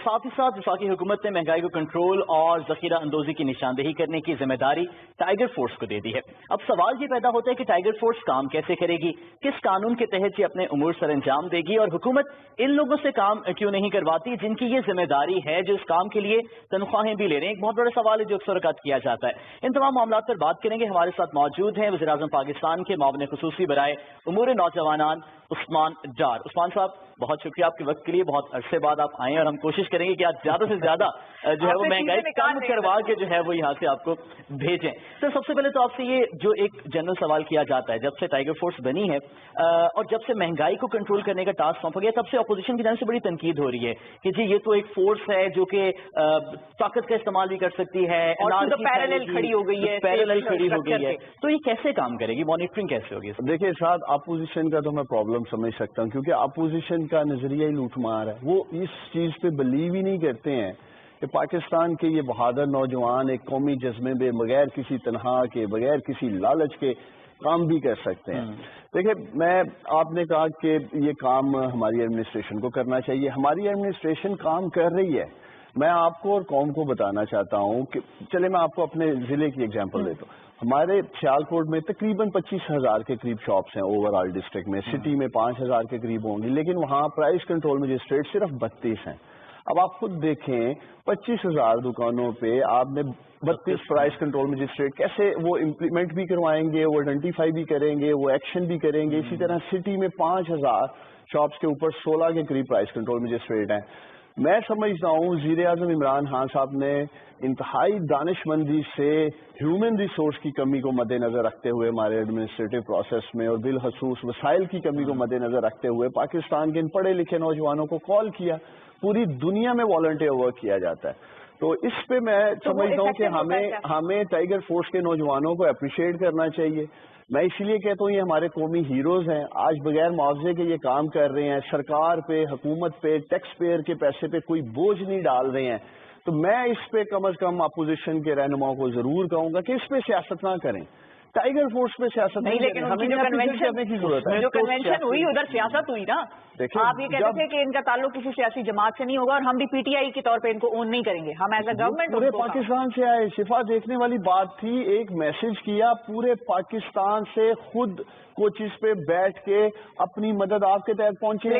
ساتھ ہی ساتھ وفاقی حکومت نے مہنگائی کو کنٹرول اور ذخیرہ اندوزی کی نشاندہی کرنے کی ذمہ داری ٹائیگر فورس کو دے دی ہے. اب سوال یہ پیدا ہوتا ہے کہ ٹائیگر فورس کام کیسے کرے گی, کس قانون کے تحت یہ اپنے امور سر انجام دے گی, اور حکومت ان لوگوں سے کام کیوں نہیں کرواتی جن کی یہ ذمہ داری ہے, جو اس کام کے لیے تنخواہیں بھی لے رہے ہیں. ایک بہت بڑا سوال ہے جو اکثر اوقات کیا جاتا ہے. ان تمام معاملات پر بات کریں گے. ہمارے ساتھ موجود ہیں وزیر اعظم پاکستان کے معاون خصوصی برائے امور نوجوانان عثمان ڈار. عثمان صاحب, بہت شکریہ آپ کے وقت کے لیے. بہت عرصے بعد آپ آئے اور ہم کوشش کریں گے کہ آج زیادہ سے زیادہ جو ہے وہ مہنگائی کم کروا کے جو ہے وہ یہاں سے آپ کو بھیجیں. تو سب سے پہلے تو آپ سے یہ جو ایک جنرل سوال کیا جاتا ہے, جب سے ٹائیگر فورس بنی ہے اور جب سے مہنگائی کو کنٹرول کرنے کا ٹاسک سونپا گیا, تب سے اپوزیشن کی جانب سے بڑی تنقید ہو رہی ہے کہ جی یہ تو ایک فورس ہے جو کہ طاقت کا استعمال بھی کر سکتی ہے, پیرالل کھڑی ہو گئی ہے, تو یہ کیسے کام کرے گی, مانیٹرنگ کیسے ہوگی؟ دیکھیں ساتھ اپوزیشن کا تو میں پرابلم سمجھ سکتا ہوں, کیونکہ اپوزیشن کا نظریہ ہی لوٹ مار ہے. وہ اس چیز پہ بلیو ہی نہیں کرتے ہیں کہ پاکستان کے یہ بہادر نوجوان ایک قومی جذبے میں بغیر کسی تنہا کے, بغیر کسی لالچ کے کام بھی کر سکتے ہیں. دیکھیں, آپ نے کہا کہ یہ کام ہماری ایڈمنسٹریشن کو کرنا چاہیے. ہماری ایڈمنسٹریشن کام کر رہی ہے. میں آپ کو اور قوم کو بتانا چاہتا ہوں کہ چلے میں آپ کو اپنے ضلع کی ایگزامپل دیتا ہوں. ہمارے سیالکوٹ میں تقریباً 25,000 کے قریب شاپس ہیں اوور آل ڈسٹرکٹ میں. سٹی میں 5,000 کے قریب ہوں گی, لیکن وہاں پرائز کنٹرول مجسٹریٹ صرف 32 ہیں. اب آپ خود دیکھیں 25,000 دکانوں پہ آپ نے 32 پرائز کنٹرول مجسٹریٹ کیسے وہ امپلیمنٹ بھی کروائیں گے, وہ آئیڈینٹیفائی بھی کریں گے, وہ ایکشن بھی کریں گے. اسی طرح سٹی میں 5,000 شاپس کے اوپر 16 کے قریب پرائز کنٹرول مجسٹریٹ ہیں. میں سمجھتا ہوں وزیر اعظم عمران خان صاحب نے انتہائی دانش مندی سے ہیومن ریسورس کی کمی کو مد نظر رکھتے ہوئے ہمارے ایڈمنسٹریٹو پروسیس میں, اور بالخصوص وسائل کی کمی کو مد نظر رکھتے ہوئے پاکستان کے ان پڑھے لکھے نوجوانوں کو کال کیا. پوری دنیا میں والنٹیئر ورک کیا جاتا ہے. تو اس پہ میں سمجھتا ہوں کہ ہمیں ٹائیگر فورس کے نوجوانوں کو اپریشیٹ کرنا چاہیے. میں اسی لیے کہتا ہوں یہ ہمارے قومی ہیروز ہیں. آج بغیر معاوضے کے یہ کام کر رہے ہیں, سرکار پہ, حکومت پہ, ٹیکس پیئر کے پیسے پہ کوئی بوجھ نہیں ڈال رہے ہیں. تو میں اس پہ کم از کم اپوزیشن کے رہنماؤں کو ضرور کہوں گا کہ اس پہ سیاست نہ کریں. ٹائیگر فورس پہ سیاست نہیں, لیکن ہمیں کرنے کی ضرورت ہے. جو کنونشن ہوئی ادھر سیاست ہوئی نا. آپ یہ کہتے تھے کہ ان کا تعلق کسی سیاسی جماعت سے نہیں ہوگا, اور ہم بھی پی ٹی آئی کے طور پہ ان کو اون نہیں کریں گے. ہم ایز اے گورنمنٹ پورے پاکستان سے آئے. شفا دیکھنے والی بات تھی, ایک میسج کیا پورے پاکستان سے, خود کوچز پہ بیٹھ کے اپنی مدد آپ کے تحت پہنچے.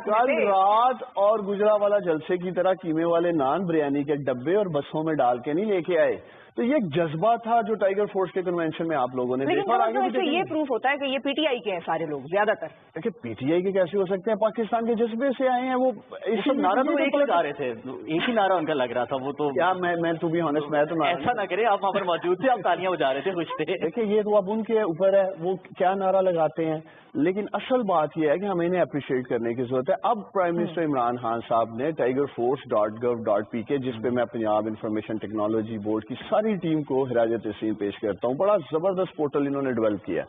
کل رات اور گجرانوالہ جلسے کی طرح قیمے والے نان بریانی کے ڈبے اور بسوں میں ڈال کے نہیں لے کے آئے. تو یہ ایک جذبہ تھا جو ٹائیگر فورس کے کنونشن میں آپ لوگوں نے دیکھا. یہ پروف ہوتا ہے کہ یہ پی ٹی آئی کے ہیں سارے لوگ زیادہ تر. دیکھیں پی ٹی آئی کے کیسے ہو سکتے ہیں, پاکستان کے جذبے سے آئے ہیں. وہ اس نعرہ تو ایک لگا رہے تھے, ایک ہی نعرہ ان کا لگ رہا تھا. وہ تو کیا میں ٹو بی آنیسٹ میں تو ایسا نہ کرے, آپ وہاں پر موجود تھے, آپ تالیاں بجا رہے تھے, خوش تھے. دیکھیں یہ تو اب ان کے اوپر ہے وہ کیا نعرہ لگاتے ہیں, لیکن اصل بات یہ ہے کہ ہمیں انہیں اپریشیٹ کرنے کی ضرورت ہے. اب پرائم منسٹر عمران خان صاحب نے tigerforce.gov.pk, جس پہ میں پنجاب انفارمیشن ٹیکنالوجی بورڈ کی ساری ٹیم کو خراج تحسین پیش کرتا ہوں, بڑا زبردست پورٹل انہوں نے ڈیولپ کیا,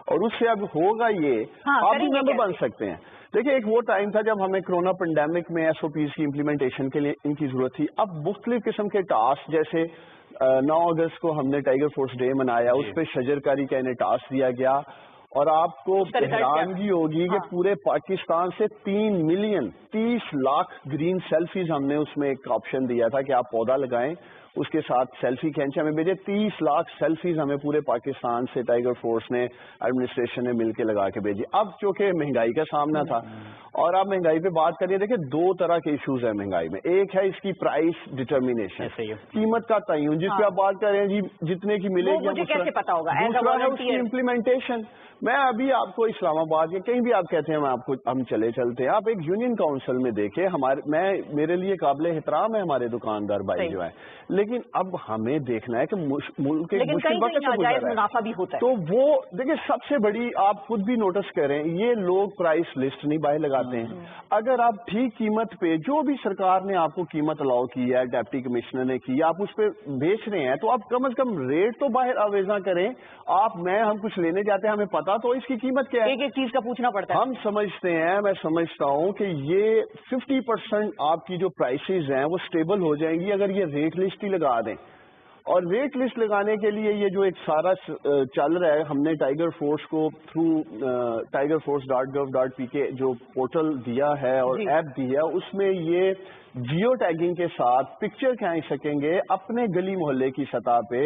اور اس سے اب ہوگا یہ آپ بھی ممبر بن سکتے ہیں. دیکھیں ایک وہ ٹائم تھا جب ہمیں کرونا پینڈیمک میں ایس او پیز کی امپلیمنٹیشن کے لیے ان کی ضرورت تھی. اب مختلف قسم کے ٹاسک, جیسے 9 اگست کو ہم نے ٹائیگر فورس ڈے منایا, اس پہ شجرکاری کا انہیں ٹاسک دیا گیا, اور آپ کو حیرانگی ہوگی کہ پورے پاکستان سے 3 ملین 30 لاکھ گرین سیلفیز ہم نے اس میں ایک آپشن دیا تھا کہ آپ پودا لگائیں, اس کے ساتھ سیلفی کھینچے, ہمیں بھیجے. 30 لاکھ سیلفیز ہمیں پورے پاکستان سے ٹائیگر فورس نے, ایڈمنسٹریشن نے مل کے لگا کے بھیجی. اب چونکہ مہنگائی کا سامنا تھا, اور آپ مہنگائی پہ بات کریے, دیکھیں 2 طرح کے ایشوز ہیں مہنگائی میں. ایک ہے اس کی پرائس ڈٹرمینیشن, قیمت کا تعین, جس پہ آپ بات کر رہے ہیں جی جتنے کی ملے گی. دوسرا ہے اس کی امپلیمنٹیشن. میں ابھی آپ کو اسلام آباد یا کہیں بھی آپ کہتے ہیں ہم چلے چلتے ہیں, آپ ایک یونین کاؤنسل میں دیکھیں, میرے لیے قابل احترام ہے ہمارے دکاندار بھائی جو ہیں, لیکن اب ہمیں دیکھنا ہے کہ ملک کے مشکل وقت سے گزر رہا ہے. تو وہ دیکھیں سب سے بڑی, آپ خود بھی نوٹس کریں, یہ لوگ پرائس لسٹ نہیں باہر لگاتے ہیں. اگر آپ ٹھیک قیمت پہ, جو بھی سرکار نے آپ کو قیمت الاؤ کی ہے, ڈپٹی کمشنر نے کی, آپ اس پہ بیچ رہے ہیں, تو آپ کم از کم ریٹ تو باہر آویزاں کریں. ہم کچھ لینے جاتے ہیں, ہمیں پتا تو اس کی قیمت کیا ہے, ایک چیز کا پوچھنا پڑتا ہے. ہم سمجھتے ہیں, میں سمجھتا ہوں کہ یہ 50% آپ کی جو پرائسز ہیں وہ سٹیبل ہو جائیں گی اگر یہ ریٹ لسٹ ہی لگا دیں. اور ریٹ لسٹ لگانے کے لیے یہ جو ایک سارا چل رہا ہے، ہم نے ٹائیگر فورس کو تھرو tigerforce.gov.pk جو پورٹل دیا ہے اور ایپ دی ہے، اس میں یہ جیو ٹیگنگ کے ساتھ پکچر کھینچ سکیں گے اپنے گلی محلے کی سطح پہ،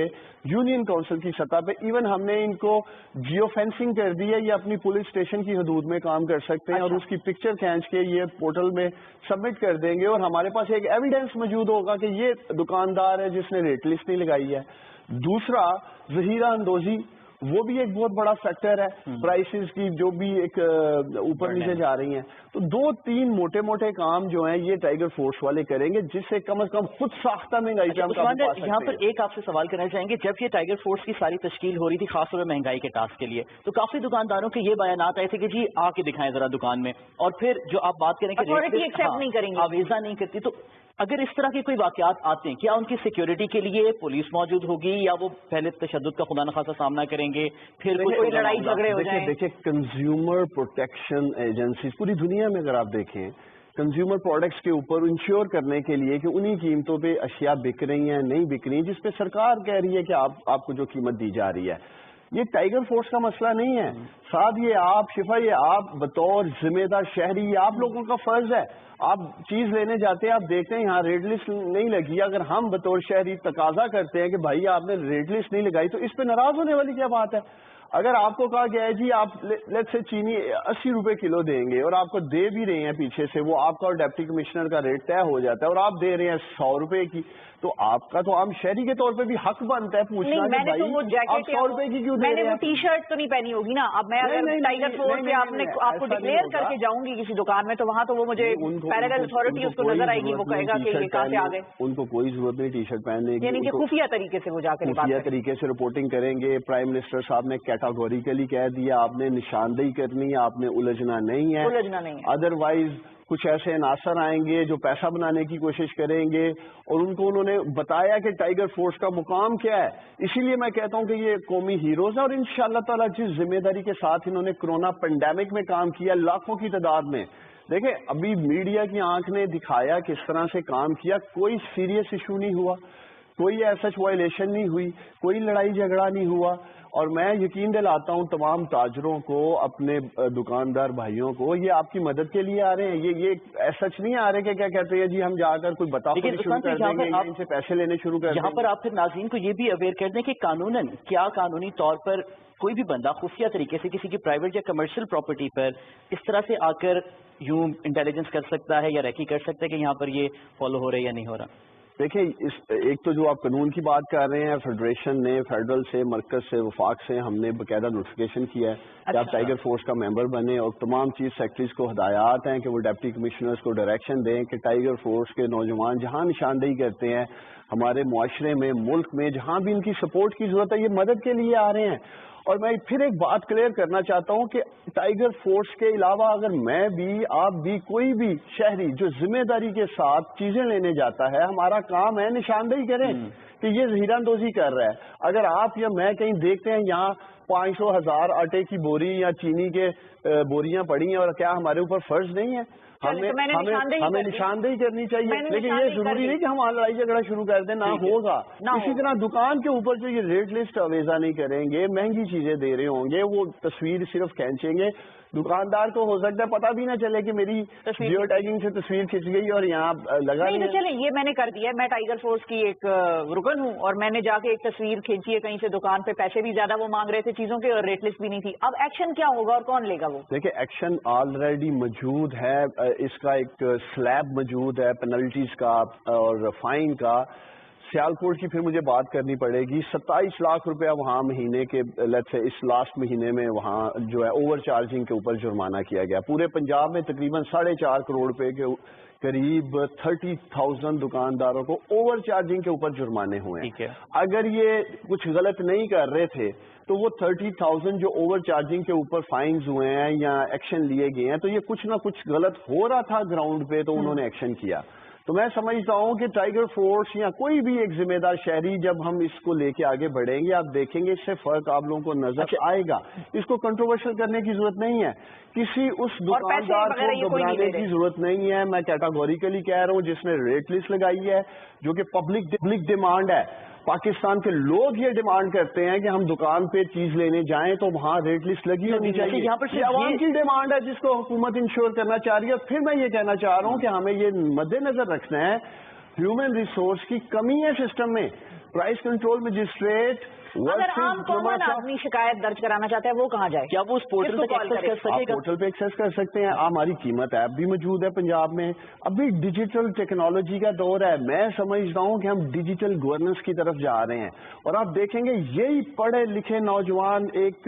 یونین کونسل کی سطح پہ، ایون ہم نے ان کو جیو فینسنگ کر دی ہے، یہ اپنی پولیس اسٹیشن کی حدود میں کام کر سکتے ہیں اور اس کی پکچر کھینچ کے یہ پورٹل میں سبمٹ کر دیں گے، اور ہمارے پاس ایک ایویڈینس موجود ہوگا کہ یہ دکاندار ہے جس نے ریٹ لسٹ نہیں لگائی ہے۔ دوسرا، ذخیرہ اندوزی، وہ بھی ایک بہت بڑا فیکٹر ہے، پرائسز کی جو بھی ایک اوپر نیچے جا رہی ہیں۔ تو 2-3 موٹے موٹے کام جو ہیں یہ ٹائیگر فورس والے کریں گے، جس سے کم از کم خود ساختہ مہنگائی پہ ہم قابو پا سکتے ہیں۔ یہاں پر ایک آپ سے سوال کرنا چاہیں گے، جب یہ ٹائیگر فورس کی ساری تشکیل ہو رہی تھی خاص طور پر مہنگائی کے ٹاسک کے لیے، تو کافی دکانداروں کے یہ بیانات آئے تھے کہ جی آ کے دکھائیں ذرا دکان میں، اور پھر جو آپ بات کریں کہ آویزہ نہیں کرتی، تو اگر اس طرح کے کوئی واقعات آتے ہیں، کیا ان کی سیکیورٹی کے لیے پولیس موجود ہوگی یا وہ پہلے تشدد کا خدا نخواستہ سامنا کریں گے، پھر کوئی لڑائی جھگڑے ہو جائیں؟ دیکھیں کنزیومر پروٹیکشن ایجنسیز پوری دنیا میں اگر آپ دیکھیں، کنزیومر پروڈکٹس کے اوپر انشور کرنے کے لیے کہ انہی قیمتوں پہ اشیاء بک رہی ہیں نہیں بک رہی ہیں، جس پہ سرکار کہہ رہی ہے کہ آپ کو جو قیمت دی جا رہی ہے، یہ ٹائیگر فورس کا مسئلہ نہیں ہے۔ ساتھ یہ آپ شفا، یہ آپ بطور ذمہ دار شہری، یہ آپ لوگوں کا فرض ہے۔ آپ چیز لینے جاتے ہیں، آپ دیکھتے ہیں یہاں ریٹ لسٹ نہیں لگی، اگر ہم بطور شہری تقاضا کرتے ہیں کہ بھائی آپ نے ریٹ لسٹ نہیں لگائی، تو اس پہ ناراض ہونے والی کیا بات ہے؟ اگر آپ کو کہا گیا ہے جی آپ لیٹ سے چینی 80 روپے کلو دیں گے اور آپ کو دے بھی رہے ہیں پیچھے سے، وہ آپ کا اور ڈپٹی کمشنر کا ریٹ طے ہو جاتا ہے اور آپ دے رہے ہیں 100 روپے کی، تو آپ کا تو عام شہری کے طور پہ بھی حق بنتا ہے پوچھنا کہ بھائی آپ 100 روپے کی کیوں دے رہے ہیں؟ میں نے وہ ٹی شرٹ تو نہیں پہنی ہوگی نا، اب میں اگر ٹائیگر فورس سے آپ کو ڈکلیئر کر کے جاؤں گی کسی دکان میں، تو وہاں تو وہ مجھے پیرالل اتھارٹی اس کو نظر آئے گی، وہ کہے گا کہ یہ کہاں سے آ گئے۔ ان کو کوئی ضرورت نہیں ٹی شرٹ پہننے کی، یعنی کہ خفیہ طریقے سے وہ جا کر خفیہ طریقے سے رپورٹنگ کریں گے۔ پرائم منسٹر صاحب نے کیٹاگوریکلی کہہ دیا آپ نے نشاندہی کرنی ہے، آپ نے الجھنا نہیں ہے، ادروائز کچھ ایسے عناصر آئیں گے جو پیسہ بنانے کی کوشش کریں گے، اور ان کو انہوں نے بتایا کہ ٹائیگر فورس کا مقام کیا ہے۔ اسی لیے میں کہتا ہوں کہ یہ قومی ہیروز ہیں، اور انشاءاللہ تعالیٰ جس ذمہ داری کے ساتھ انہوں نے کرونا پینڈیمک میں کام کیا، لاکھوں کی تعداد میں، دیکھیں ابھی میڈیا کی آنکھ نے دکھایا کس طرح سے کام کیا، کوئی سیریس ایشو نہیں ہوا، کوئی ایسا وائلیشن نہیں ہوئی، کوئی لڑائی جھگڑا نہیں ہوا، اور میں یقین دلاتا ہوں تمام تاجروں کو، اپنے دکاندار بھائیوں کو، یہ آپ کی مدد کے لیے آ رہے ہیں، یہ ایسا نہیں آ رہے کہ کیا کہتے ہیں جی ہم جا کر کوئی بتا شروع کر دیں گے، ان سے پیسے لینے شروع کر دیں گے۔ یہاں پر آپ پھر ناظرین کو یہ بھی اویئر کر دیں کہ قانوناً کیا قانونی طور پر کوئی بھی بندہ خفیہ طریقے سے کسی کی پرائیویٹ یا کمرشل پراپرٹی پر اس طرح سے آ کر یوں انٹیلیجنس کر سکتا ہے یا ریکی کر سکتا ہے کہ یہاں پر یہ فالو ہو رہا ہے یا نہیں ہو رہا؟ دیکھیں ایک تو جو آپ قانون کی بات کر رہے ہیں، فیڈریشن نے فیڈرل سے، مرکز سے، وفاق سے ہم نے باقاعدہ نوٹیفیکیشن کیا ہے کہ آپ ٹائیگر فورس کا ممبر بنے، اور تمام چیف سیکرٹریز کو ہدایات ہیں کہ وہ ڈپٹی کمشنرز کو ڈائریکشن دیں کہ ٹائیگر فورس کے نوجوان جہاں نشاندہی کرتے ہیں ہمارے معاشرے میں، ملک میں، جہاں بھی ان کی سپورٹ کی ضرورت ہے، یہ مدد کے لیے آ رہے ہیں۔ اور میں پھر ایک بات کلیئر کرنا چاہتا ہوں کہ ٹائیگر فورس کے علاوہ اگر میں بھی، آپ بھی، کوئی بھی شہری جو ذمہ داری کے ساتھ چیزیں لینے جاتا ہے، ہمارا کام ہے نشاندہی کریں کہ یہ ذخیرہ اندوزی کر رہا ہے۔ اگر آپ یا میں کہیں دیکھتے ہیں یہاں 500,000 آٹے کی بوری یا چینی کے بوریاں پڑی ہیں، اور کیا ہمارے اوپر فرض نہیں ہے؟ ہمیں نشاندہی کرنی چاہیے، لیکن یہ ضروری نہیں کہ ہم لڑائی جھگڑا شروع کر دیں، نہ ہوگا۔ اسی طرح دکان کے اوپر جو یہ ریٹ لسٹ اویزہ نہیں کریں گے، مہنگی چیزیں دے رہے ہوں گے، وہ تصویر صرف کھینچیں گے، دکاندار کو ہو سکتا ہے پتہ بھی نہ چلے کہ میری جیو ٹیگنگ سے تصویر کھنچ گئی اور یہاں لگا نہیں ہے۔ چلیں یہ میں نے کر دیا ہے، میں ٹائیگر فورس کی ایک رکن ہوں، اور میں نے جا کے ایک تصویر کھینچی ہے کہیں سے دکان پہ، پیسے بھی زیادہ وہ مانگ رہے تھے چیزوں کے، اور ریٹ لسٹ بھی نہیں تھی۔ اب ایکشن کیا ہوگا اور کون لے گا وہ؟ دیکھیں ایکشن آلریڈی موجود ہے، اس کا ایک سلیب موجود ہے پینلٹیز کا اور فائن کا۔ سیالکوٹ کی پھر مجھے بات کرنی پڑے گی، 27 لاکھ روپیہ وہاں مہینے کے لیٹس سے اس لاسٹ مہینے میں وہاں جو ہے اوور چارجنگ کے اوپر جرمانہ کیا گیا۔ پورے پنجاب میں تقریباً 4.5 کروڑ روپے کے قریب 30,000 دکانداروں کو اوور چارجنگ کے اوپر جرمانے ہوئے ہیں۔ اگر یہ کچھ غلط نہیں کر رہے تھے تو وہ 30,000 جو اوور چارجنگ کے اوپر فائنز ہوئے ہیں یا ایکشن لیے گئے ہیں، تو یہ کچھ نہ کچھ غلط ہو رہا تھا گراؤنڈ پہ، تو انہوں نے ایکشن کیا۔ تو میں سمجھتا ہوں کہ ٹائیگر فورس یا کوئی بھی ایک ذمہ دار شہری جب ہم اس کو لے کے آگے بڑھیں گے، آپ دیکھیں گے اس سے فرق آپ لوگوں کو نظر آئے گا۔ اس کو کنٹروورشل کرنے کی ضرورت نہیں ہے، کسی اس دکاندار کو گھبرانے کی ضرورت نہیں ہے۔ میں کیٹاگوریکلی کہہ رہا ہوں جس نے ریٹ لسٹ لگائی ہے جو کہ پبلک ڈیمانڈ ہے، پاکستان کے لوگ یہ ڈیمانڈ کرتے ہیں کہ ہم دکان پہ چیز لینے جائیں تو وہاں ریٹ لسٹ لگی ہونی چاہیے. یہاں پر یہ عوام کی ڈیمانڈ ہے جس کو حکومت انشور کرنا چاہ رہی ہے. پھر میں یہ کہنا چاہ رہا ہوں کہ ہمیں یہ مد نظر رکھنا ہے ہیومن ریسورس کی کمی ہے سسٹم میں. پرائس کنٹرول مجسٹریٹ اگر عام کامن آدمی شکایت درج کرانا چاہتا ہے وہ کہاں جائے؟ کیا وہ اس پورٹل پہ ایکسس کر سکے گا؟ پورٹل پہ ایکسس کر سکتے ہیں. ہماری قیمت ایپ بھی موجود ہے پنجاب میں. ابھی ڈیجیٹل ٹیکنالوجی کا دور ہے. میں سمجھتا ہوں کہ ہم ڈیجیٹل گورننس کی طرف جا رہے ہیں اور آپ دیکھیں گے یہی پڑھے لکھے نوجوان ایک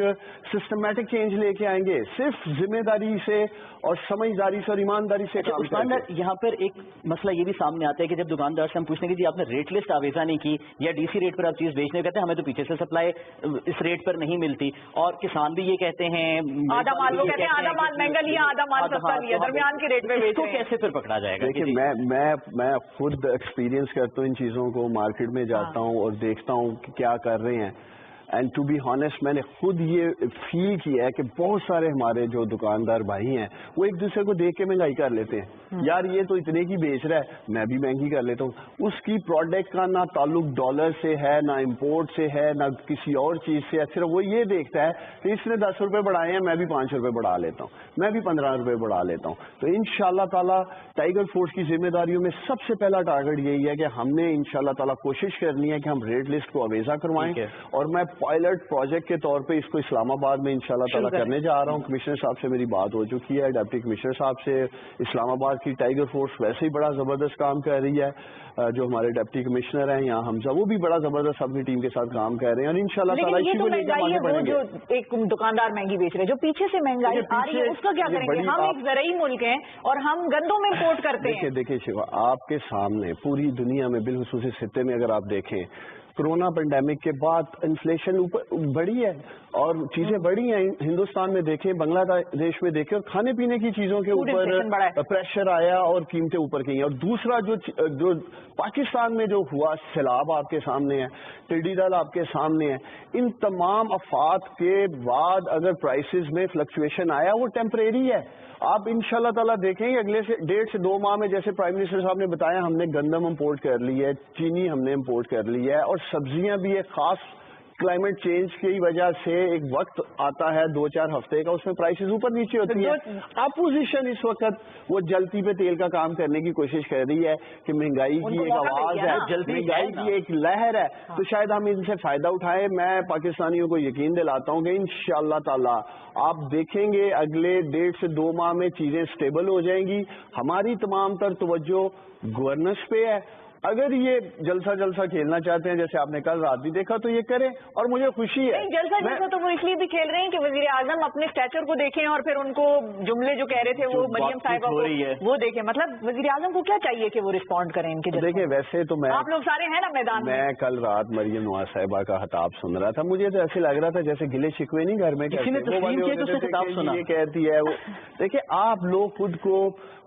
سسٹمیٹک چینج لے کے آئیں گے صرف ذمہ داری سے اور سمجھداری سے اور ایمانداری سے کام کریں گے. یہاں پر ایک مسئلہ یہ بھی سامنے آتا ہے کہ جب دکاندار سے ہم پوچھیں گے جی آپ نے ریٹ لسٹ آویزہ نہیں کی یا ڈی سی ریٹ پر آپ چیز بیچنے کہتے ہیں ہمیں تو پیچھے سے سپلائی اس ریٹ پر نہیں ملتی, اور کسان بھی یہ کہتے ہیں آدھا مال وہ کہتے ہیں آدھا مال مہنگا لیا آدھا مال سستا لیا, درمیان کے ریٹ پہ بیچ. تو کیسے پھر پکڑا جائے گا؟ دیکھیں میں خود ایکسپیرینس کرتا ہوں ان چیزوں کو. مارکیٹ میں جاتا ہوں اور دیکھتا ہوں کہ کیا کر رہے ہیں. اینڈ ٹو بی ہانیسٹ میں نے خود یہ فیل کیا ہے کہ بہت سارے ہمارے جو دکاندار بھائی ہیں وہ ایک دوسرے کو دیکھ کے مہنگائی کر لیتے ہیں. یار یہ تو اتنے کی بیچ رہا ہے میں بھی مہنگی کر لیتا ہوں. اس کی پروڈکٹ کا نہ تعلق ڈالر سے ہے نہ امپورٹ سے ہے نہ کسی اور چیز سے ہے. صرف وہ یہ دیکھتا ہے کہ اس نے 10 روپے بڑھائے ہیں میں بھی 5 روپے بڑھا لیتا ہوں, میں بھی 15 روپے بڑھا لیتا ہوں. تو انشاءاللہ تعالیٰ ٹائیگر فورس کی ذمہ داریوں میں سب سے پہلا ٹارگٹ یہی ہے کہ ہم نے انشاءاللہ تعالیٰ کوشش کرنی ہے کہ ہم ریٹ لسٹ کو اویزہ کروائیں. اور میں پائلٹ پروجیکٹ کے طور پہ اس کو اسلام آباد میں انشاءاللہ تعالیٰ کرنے جا رہا ہوں. کمشنر صاحب سے میری بات ہو چکی ہے, ڈپٹی کمشنر صاحب سے. اسلام آباد کی ٹائیگر فورس ویسے ہی بڑا زبردست کام کر رہی ہے. جو ہمارے ڈپٹی کمشنر ہیں یہاں حمزہ وہ بھی بڑا زبردست اپنی ٹیم کے ساتھ کام کر رہے ہیں. اور انشاءاللہ تعالیٰ اسی کو لے کے آگے بڑھیں گے. جو ایک دکاندار مہنگی بیچ رہے جو پیچھے سے مہنگائی آ رہی ہے اس کا کیا کریں گے؟ ہم ایک زرعی ملک ہیں اور ہم گندوں میں امپورٹ کرتے ہیں. دیکھیں شیوا آپ کے سامنے پوری دنیا میں بالخصوص اس خطے میں اگر آپ دیکھیں کرونا پینڈیمک کے بعد انفلیشن بڑھی ہے اور چیزیں بڑھی ہیں. ہندوستان میں دیکھیں بنگلہ دیش میں دیکھیں اور کھانے پینے کی چیزوں کے اوپر پریشر آیا اور قیمتیں اوپر گئی. اور دوسرا جو پاکستان میں جو ہوا سیلاب آپ کے سامنے ہے, ٹڈی دل آپ کے سامنے ہے. ان تمام آفات کے بعد اگر پرائسز میں فلکچویشن آیا وہ ٹیمپریری ہے. آپ انشاءاللہ تعالیٰ دیکھیں گے اگلے 1.5 سے 2 ماہ میں جیسے پرائم منسٹر صاحب نے بتایا ہم نے گندم امپورٹ کر لی ہے, چینی ہم نے امپورٹ کر لی ہے, اور سبزیاں بھی ایک خاص کلائمیٹ چینج کی وجہ سے ایک وقت آتا ہے 2-4 ہفتے کا, اس میں پرائسز اوپر نیچے ہوتی ہیں. اپوزیشن اس وقت وہ جلتی پہ تیل کا کام کرنے کی کوشش کر رہی ہے کہ مہنگائی کی ایک آواز ہے, مہنگائی کی ایک لہر ہے, تو شاید ہم ان سے فائدہ اٹھائیں. میں پاکستانیوں کو یقین دلاتا ہوں کہ انشاءاللہ تعالی آپ دیکھیں گے اگلے 1.5 سے 2 ماہ میں چیزیں سٹیبل ہو جائیں گی. ہماری تمام تر توجہ گورننس پہ ہے. اگر یہ جلسہ کھیلنا چاہتے ہیں جیسے آپ نے کل رات بھی دیکھا تو یہ کریں, اور مجھے خوشی ہے. جلسہ تو وہ اس لیے بھی کھیل رہے ہیں کہ وزیر اعظم اپنے اسٹیچر کو دیکھیں اور پھر ان کو جملے جو کہہ رہے تھے وہ مریم صاحبہ کو وہ دیکھیں. مطلب وزیر اعظم کو کیا چاہیے کہ وہ رسپونڈ کریں ان کے. دیکھیں ویسے تو میں آپ لوگ سارے ہیں نا میدان میں. میں کل رات مریم نواز صاحبہ کا خطاب سن رہا تھا, مجھے تو ایسے لگ رہا تھا جیسے گلے شکوے نہیں گھر میں یہ کہتی ہے. دیکھیں آپ لوگ خود کو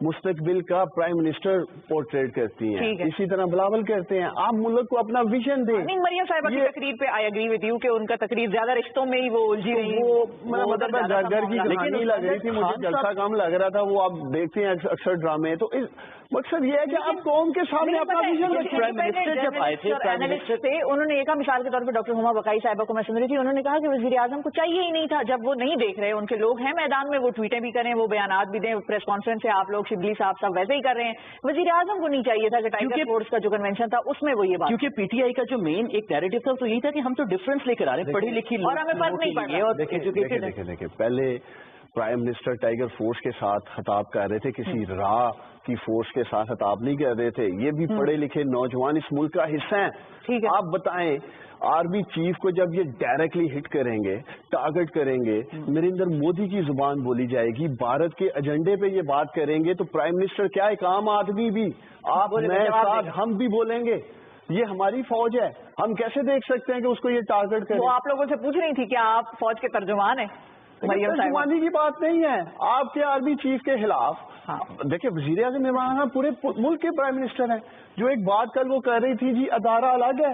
مستقبل کا پرائم منسٹر پورٹریٹ کرتی ہیں, اسی طرح بلاول کرتے ہیں. آپ ملک کو اپنا ویژن دیں. مریم صاحبہ کی تقریر پہ آئی ایگری ود یو کہ ان کا تقریر زیادہ رشتوں میں ہی وہ الجھی رہی, وہ گھر کی کہانی لگ رہی تھی, مجھے جلسہ کام لگ رہا تھا. وہ آپ دیکھتے ہیں اکثر ڈرامے, تو مقصد یہ ہے کہ آپ قوم کے سامنے اپنا ویژن رکھیں. پرائم منسٹر جب آئے تھے انہوں نے ایک مثال کے طور پہ ڈاکٹر ہما بقائی صاحبہ کو میں سن رہی تھی, انہوں نے کہا کہ وزیر اعظم کو چاہیے ہی نہیں تھا جب وہ نہیں دیکھ رہے, ان کے لوگ ہیں میدان میں, وہ ٹویٹیں بھی کریں, وہ بیانات بھی دیں, پریس کانفرنس سے آپ لوگ شبلی صاحب سب ویسے ہی کر رہے ہیں. وزیر اعظم کو نہیں چاہیے تھا کہ ٹائیگر فورس کا جو کنونشن تھا اس میں وہ یہ بات, کیونکہ پی ٹی آئی کا جو مین ایک نیریٹو تھا تو یہی تھا کہ ہم تو ڈفرینس لے کر آ رہے ہیں, پڑھی لکھی اور ہمیں فرق نہیں پڑ رہا. دیکھیں پہلے پرائم منسٹر ٹائیگر فورس کے ساتھ خطاب کر رہے تھے, کسی راہ کی فورس کے ساتھ خطاب نہیں کر رہے تھے. یہ بھی پڑھے لکھے نوجوان اس ملک کا حصہ ہیں. آپ بتائیں آرمی چیف کو جب یہ ڈائریکٹلی ہٹ کریں گے, ٹارگٹ کریں گے, نریندر مودی کی زبان بولی جائے گی, بھارت کے ایجنڈے پہ یہ بات کریں گے, تو پرائم منسٹر کیا ایک عام آدمی بھی آپ میں ساتھ ہم بھی بولیں گے یہ ہماری فوج ہے, ہم کیسے دیکھ سکتے ہیں کہ اس کو یہ ٹارگٹ کریں. وہ آپ لوگوں سے پوچھ رہی تھی کہ آپ فوج کے ترجمان ہیں. ترجمانی کی بات نہیں ہے, آپ کے آرمی چیف کے خلاف. دیکھیں وزیر اعظم عمران خان پورے ملک کے پرائم منسٹر ہیں. جو ایک بات کل وہ کر رہی تھی جی ادارہ الگ ہے,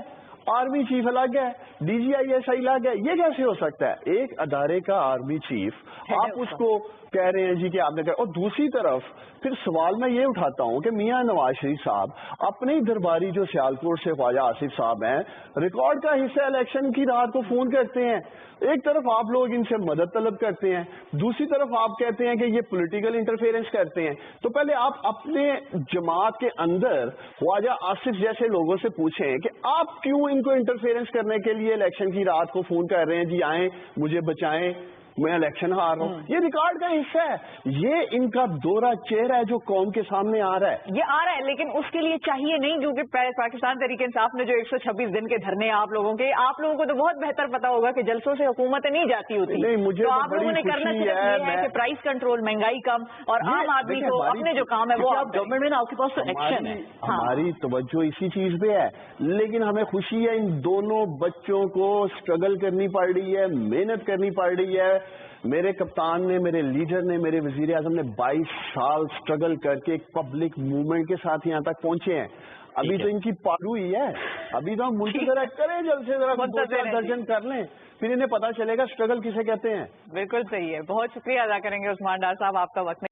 آرمی چیف الگ ہے, D G I S I الگ ہے, یہ کیسے ہو سکتا ہے؟ ایک ادارے کا آرمی چیف آپ اس کو کہہ رہے ہیں جی کہ آپ نے کہا. اور دوسری طرف پھر سوال میں یہ اٹھاتا ہوں کہ میاں نواز شریف صاحب اپنے ہی درباری جو سیالکوٹ سے خواجہ آصف صاحب ہیں ریکارڈ کا حصہ الیکشن کی رات کو فون کرتے ہیں. ایک طرف آپ لوگ ان سے مدد طلب کرتے ہیں, دوسری طرف آپ کہتے ہیں کہ یہ پولیٹیکل انٹرفیئرنس کرتے ہیں. تو پہلے آپ اپنے جماعت کے اندر خواجہ آصف جیسے لوگوں سے پوچھیں کہ آپ کیوں ان کو انٹرفیئرنس کرنے کے لیے الیکشن کی رات کو فون کر رہے ہیں, جی آئیں مجھے بچائیں میں الیکشن ہار رہا ہوں. یہ ریکارڈ کا حصہ ہے, یہ ان کا دورہ چہرہ ہے جو قوم کے سامنے آ رہا ہے. یہ آ رہا ہے لیکن اس کے لیے چاہیے نہیں, کیونکہ پاکستان تحریک انصاف نے جو 126 دن کے دھرنے آپ لوگوں کے, آپ لوگوں کو تو بہت بہتر پتا ہوگا کہ جلسوں سے حکومتیں نہیں جاتی ہوتی. نہیں, مجھے تو آپ لوگوں نے کرنا صرف یہ ہے کہ پرائز کنٹرول, مہنگائی کم, اور عام آدمی کو اپنے جو کام ہے وہ گورنمنٹ میں آپ کے پاس ایکشن ہے. ہماری توجہ اسی چیز پہ ہے, لیکن ہمیں خوشی ہے ان دونوں بچوں کو اسٹرگل کرنی پڑ رہی ہے, محنت کرنی پڑ رہی ہے. میرے کپتان نے, میرے لیڈر نے, میرے وزیر اعظم نے 22 سال اسٹرگل کر کے ایک پبلک موومنٹ کے ساتھ یہاں تک پہنچے ہیں. ابھی تو ان کی پارو ہی ہے, ابھی تو ہم ملک ذرا کریں جلد سے ذرا درجن کر لیں, پھر انہیں پتا چلے گا اسٹرگل کسے کہتے ہیں. بالکل صحیح ہے. بہت شکریہ ادا کریں گے عثمان ڈار صاحب, آپ کا وقت